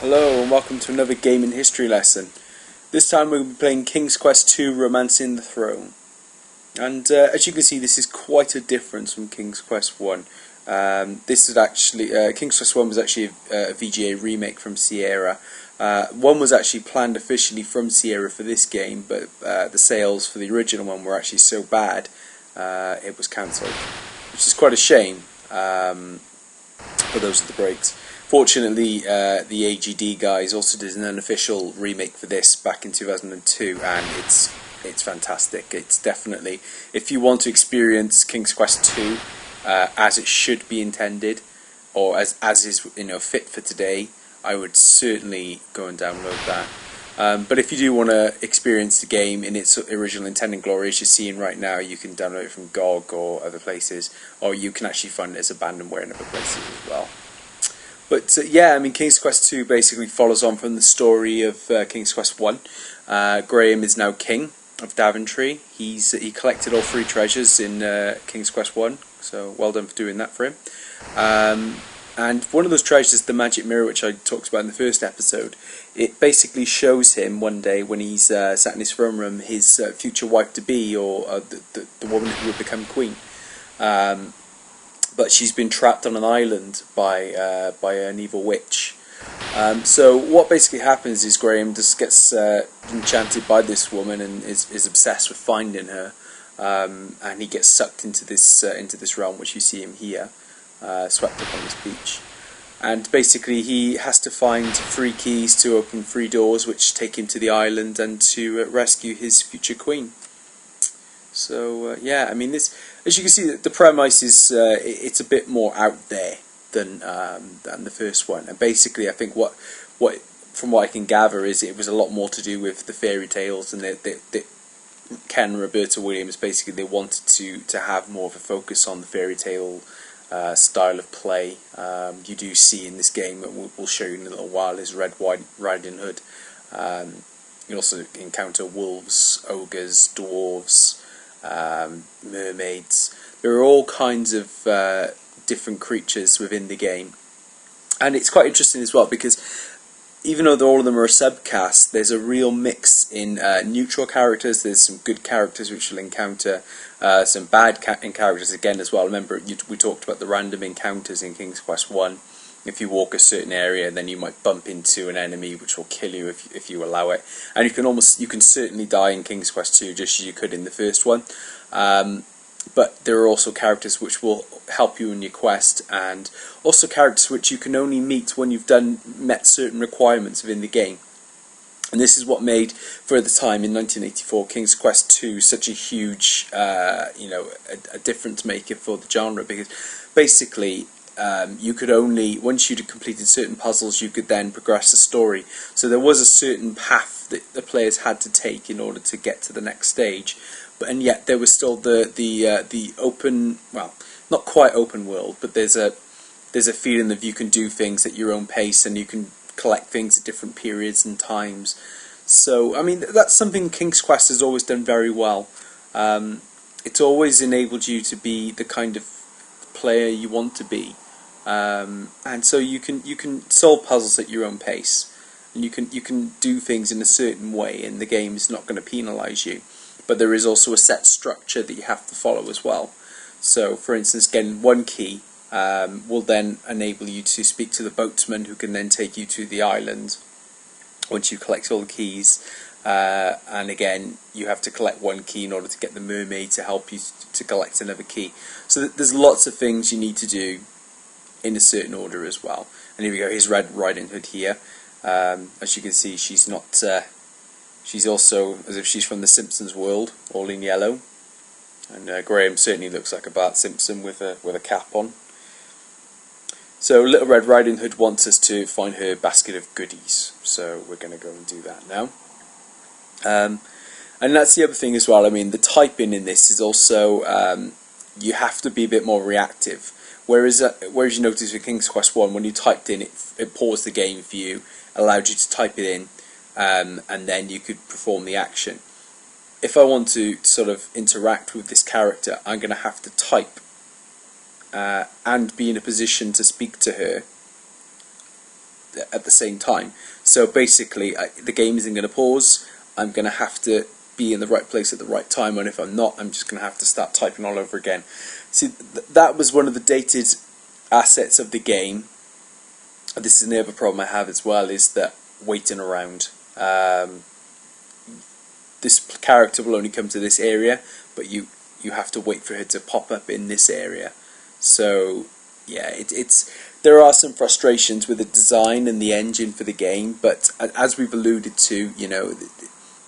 Hello and welcome to another gaming history lesson. This time we're going to be playing King's Quest II Romancing the Throne. And as you can see, this is quite a difference from King's Quest 1. This is actually, King's Quest 1 was actually a VGA remake from Sierra. One was actually planned officially from Sierra for this game, but the sales for the original one were actually so bad it was cancelled, which is quite a shame, but those are the breaks. Fortunately, the AGD guys also did an unofficial remake for this back in 2002, and it's fantastic. It's definitely, if you want to experience King's Quest 2 as it should be intended, or as is fit for today, I would certainly go and download that. But if you do want to experience the game in its original intent and glory, as you're seeing right now, you can download it from GOG or other places, or you can actually find it as abandonware in other places as well. But yeah, I mean, King's Quest 2 basically follows on from the story of King's Quest 1. Graham is now king of Daventry. He collected all 3 treasures in King's Quest 1, so well done for doing that for him. And one of those treasures, the magic mirror, which I talked about in the first episode, it basically shows him one day when he's sat in his throne room his future wife-to-be, or the woman who would become queen. But she's been trapped on an island by an evil witch. So what basically happens is Graham just gets enchanted by this woman and is obsessed with finding her, and he gets sucked into this realm, which you see him here, swept up on this beach. And basically he has to find 3 keys to open 3 doors, which take him to the island and to rescue his future queen. So yeah, I mean, this, as you can see, the premise is it's a bit more out there than the first one. And basically, I think what from what I can gather is it was a lot more to do with the fairy tales, and Ken and Roberta Williams basically they wanted to have more of a focus on the fairy tale style of play. You do see in this game, and we'll show you in a little while, is Red Riding Hood. You also encounter wolves, ogres, dwarves, mermaids. There are all kinds of different creatures within the game, and it's quite interesting as well because even though all of them are a subcast, there's a real mix in neutral characters. There's some good characters which you'll encounter, some bad characters again as well. Remember, we talked about the random encounters in King's Quest 1. If you walk a certain area, then you might bump into an enemy which will kill you if you allow it. And you can certainly die in King's Quest 2 just as you could in the first one. But there are also characters which will help you in your quest, and also characters which you can only meet when you've met certain requirements within the game. And this is what made, for the time in 1984, King's Quest 2 such a huge, a difference maker for the genre, because basically you could only, once you'd completed certain puzzles, you could then progress the story. So there was a certain path that the players had to take in order to get to the next stage. And yet there was still the open, well, not quite open world, but there's a feeling that you can do things at your own pace, and you can collect things at different periods and times. So I mean, that's something King's Quest has always done very well. It's always enabled you to be the kind of player you want to be, and so you can solve puzzles at your own pace, and you can do things in a certain way, and the game is not going to penalise you. But there is also a set structure that you have to follow as well. So, for instance, getting 1 key will then enable you to speak to the boatman, who can then take you to the island once you collect all the keys. And again, you have to collect 1 key in order to get the mermaid to help you to collect another key. So there's lots of things you need to do in a certain order as well. And here we go, here's Red Riding Hood here. As you can see, she's not... She's also as if she's from the Simpsons world, all in yellow. And Graham certainly looks like a Bart Simpson with a cap on. So Little Red Riding Hood wants us to find her basket of goodies. So we're going to go and do that now. And that's the other thing as well. I mean, the typing in this is also you have to be a bit more reactive. Whereas you notice with King's Quest 1, when you typed in, it paused the game for you, allowed you to type it in. And then you could perform the action. If I want to sort of interact with this character, I'm going to have to type and be in a position to speak to her at the same time. So basically, the game isn't going to pause. I'm going to have to be in the right place at the right time, and if I'm not, I'm just going to have to start typing all over again. See, that was one of the dated assets of the game. This is another problem I have as well, is that waiting around. This character will only come to this area, but you have to wait for her to pop up in this area. So yeah, there are some frustrations with the design and the engine for the game, but as we've alluded to, you know,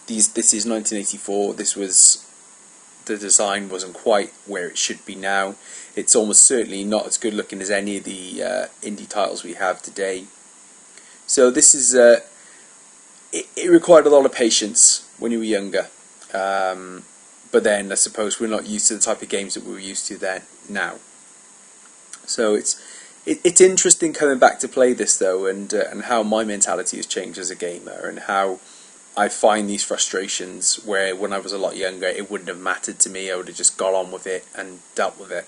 this is 1984. The design wasn't quite where it should be now. It's almost certainly not as good looking as any of the indie titles we have today. So this is it required a lot of patience when you were younger, but then I suppose we're not used to the type of games that we were used to then now. So it's interesting coming back to play this though, and how my mentality has changed as a gamer, and how I find these frustrations where when I was a lot younger it wouldn't have mattered to me. I would have just got on with it and dealt with it.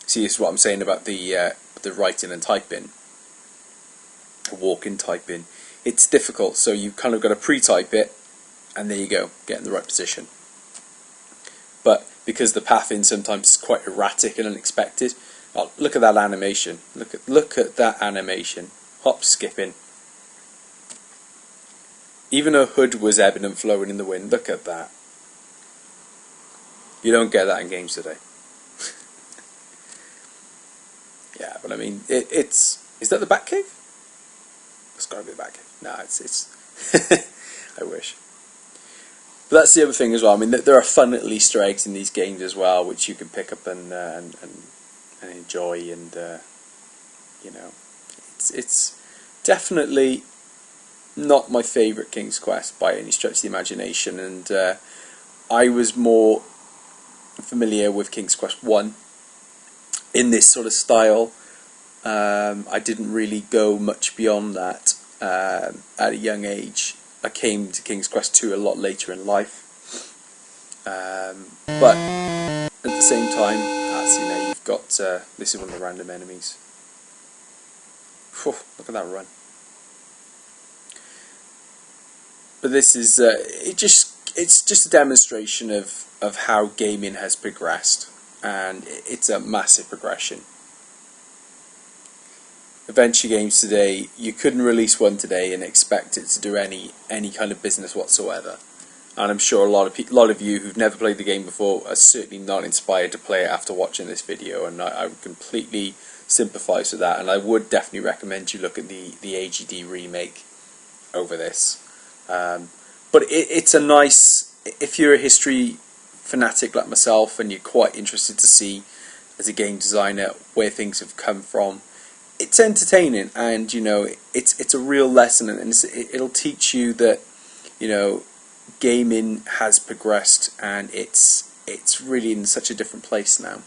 See, this is what I'm saying about the writing and typing, walk-in typing. It's difficult, so you've kind of got to pre-type it, and there you go, get in the right position. But because the pathing sometimes is quite erratic and unexpected, oh, look at that animation. Look at that animation. Hop skipping. Even a hood was ebbing and flowing in the wind. Look at that. You don't get that in games today. Yeah, but I mean, it's... Is that the Batcave? It's got to be the Batcave. No, it's... I wish. But that's the other thing as well. I mean, there are fun little Easter eggs in these games as well, which you can pick up and enjoy, and you know, it's definitely not my favourite King's Quest by any stretch of the imagination, and I was more familiar with King's Quest 1 in this sort of style. I didn't really go much beyond that at a young age. I came to King's Quest 2 a lot later in life, but at the same time, see now you've got this is one of the random enemies. Whew, look at that run. But this is it's just a demonstration of how gaming has progressed, and it's a massive progression. Adventure games today, you couldn't release one today and expect it to do any kind of business whatsoever. And I'm sure a lot of you who've never played the game before are certainly not inspired to play it after watching this video, and I would completely sympathise with that, and I would definitely recommend you look at the AGD remake over this. But it's a nice, if you're a history fanatic like myself and you're quite interested to see as a game designer where things have come from, it's entertaining, and you know, it's a real lesson, and it'll teach you that, you know, gaming has progressed, and it's really in such a different place now.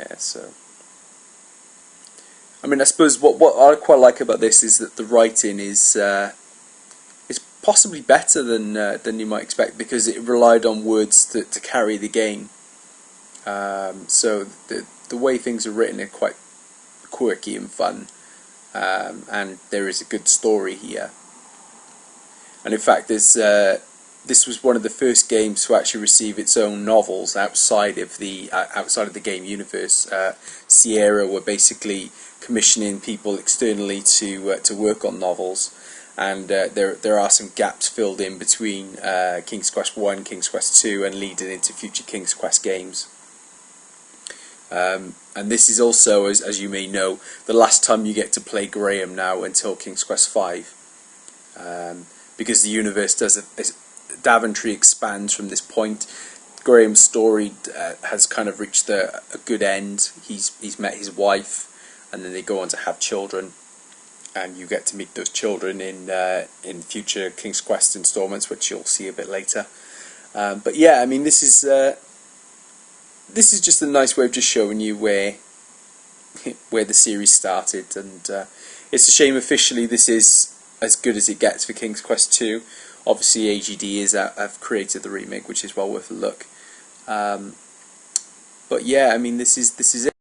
Yeah, so I mean, I suppose what I quite like about this is that the writing is possibly better than you might expect, because it relied on words to carry the game. So the way things are written are quite quirky and fun, and there is a good story here. And in fact, this was one of the first games to actually receive its own novels outside of the game universe. Sierra were basically commissioning people externally to work on novels, and there are some gaps filled in between King's Quest 1, King's Quest 2, and leading into future King's Quest games. And this is also, as you may know, the last time you get to play Graham now until King's Quest 5, because the universe Daventry expands from this point. Graham's story has kind of reached a good end. He's met his wife, and then they go on to have children, and you get to meet those children in future King's Quest installments, which you'll see a bit later. But yeah, I mean, this is just a nice way of just showing you where the series started, and it's a shame officially this is as good as it gets for King's Quest 2. Obviously AGD have created the remake, which is well worth a look. But yeah, I mean, this is it.